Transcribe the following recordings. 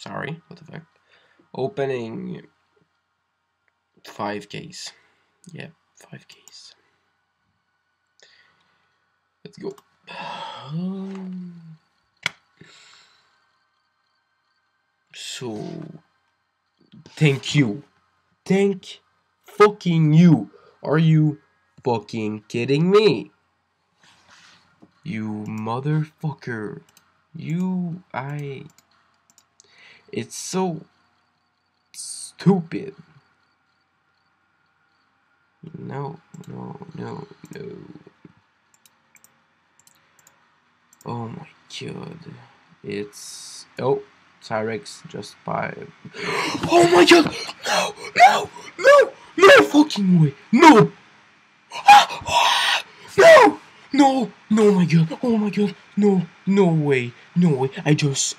Sorry, what the fuck? Opening 5Ks. Yeah, 5Ks. Let's go. So, thank you. Thank fucking you. Are you fucking kidding me? You motherfucker. It's so stupid. No, no, no, no. Oh my god. It's... Oh, Cyrex just by... Oh my god! No! No! No! No fucking way! No! No! No! No, my god! Oh my god! No! No way! No way! I just...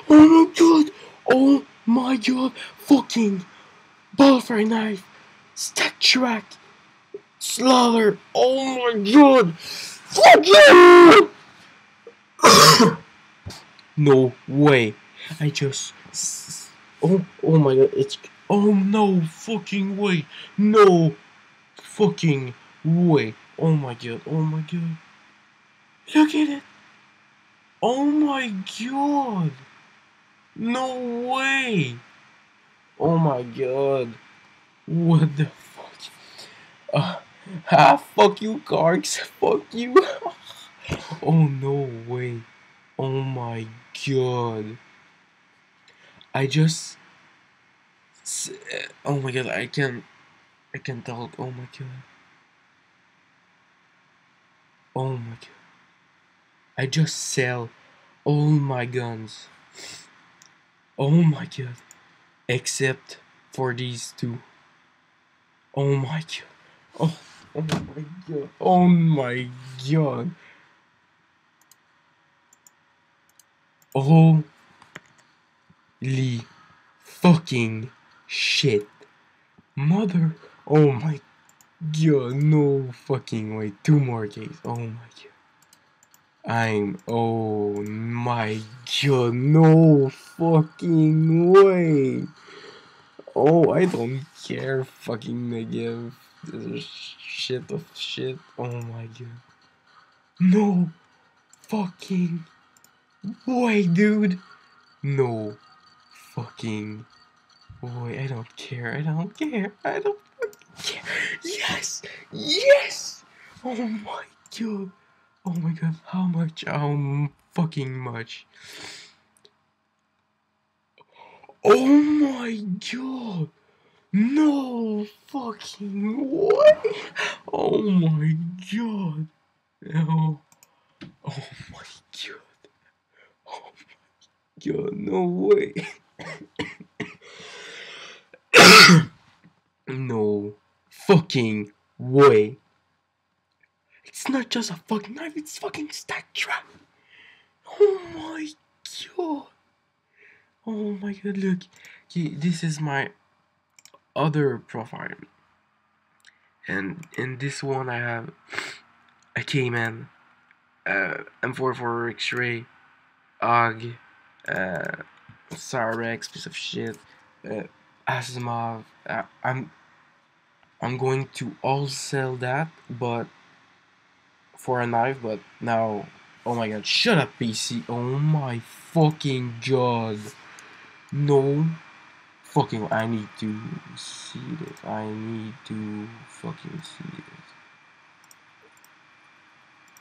Oh my god! Oh my god! Fucking... Ballfire knife! Stattrak! Slaughter! Oh my god! Fuck you! No way! I just... Oh my god, it's... Oh no fucking way! No fucking way! Oh my god, oh my god! Look at it! Oh my god! No way! Oh my god! What the fuck? Fuck you, Karks! Fuck you! Oh no way! Oh my god! I just... Oh my god, I can talk. Oh my god. Oh my god. I just sell all my guns. Oh my god. Except for these two. Oh my god. Oh, oh my god. Oh my god. Holy fucking shit. Mother. Oh my god. No fucking way. Two more Ks. Oh my god. Oh my god, no fucking way. Oh, I don't care, fucking Negev. This is shit of shit. Oh my god. No fucking way, dude. No fucking way. I don't care. I don't care. I don't fucking care. Yes! Yes! Oh my god. Oh my god, how much? How fucking much? Oh my god! No fucking way! Oh my god! No! Oh my god! Oh my god! No way! No fucking way! It's not just a fucking knife, it's fucking Stattrak! Oh my god! Oh my god, look. This is my other profile. And in this one I have a Cayman, M44 X-ray, AUG, Cyrex, piece of shit, Asimov. I'm going to all sell that, but for a knife. But now, oh my god, shut up, PC. Oh my fucking god, no fucking. I need to see this. I need to fucking see this.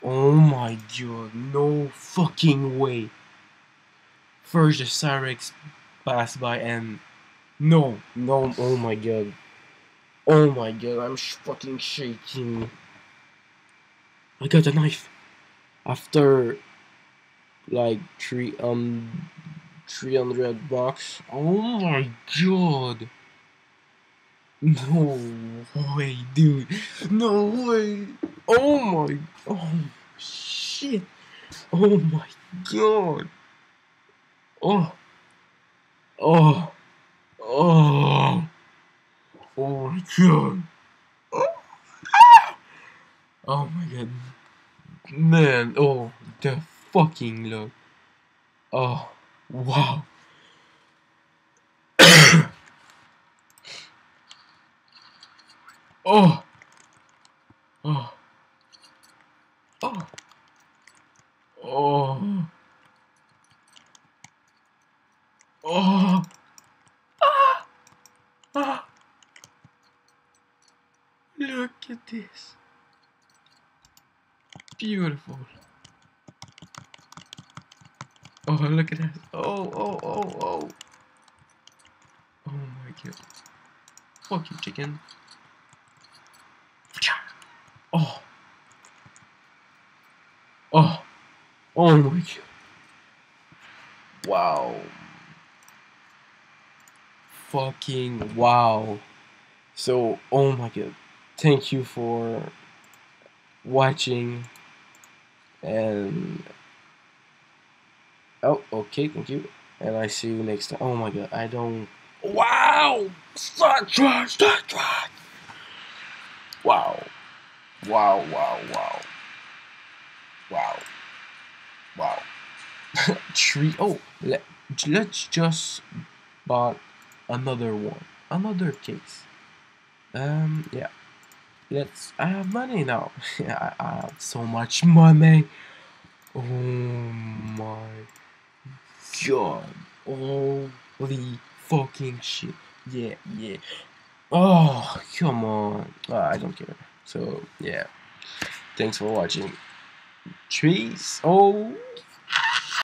Oh my god, no fucking way. First the Cyrex passed by and no, oh my god. Oh my god, I'm fucking shaking. I got a knife. After like 300 bucks. Oh my god. No way, dude. No way. Oh shit. Oh my god. Oh, oh, oh, oh my god. Oh my god. Man, oh, the fucking look. Oh. Wow. Oh. Oh. Oh. Oh. Oh. Ah. Ah. Look at this. Beautiful. Oh, look at that. Oh, oh, oh, oh. Oh my god. Fuck you, chicken. Oh. Oh. Oh my god. Wow. Fucking wow. So, oh my god. Thank you for watching. And oh, okay, thank you. And I see you next time. Oh my god, I don't. Wow! Stattrak! Stattrak! Wow. Wow, wow, wow. Wow. Wow. Tree. Oh, let's just bought another one. Another case. Yeah. Let's. I have money now. I have so much money. Oh my god. Holy fucking shit. Yeah, yeah. Oh, come on. I don't care. So, yeah. Thanks for watching. Trees. Oh.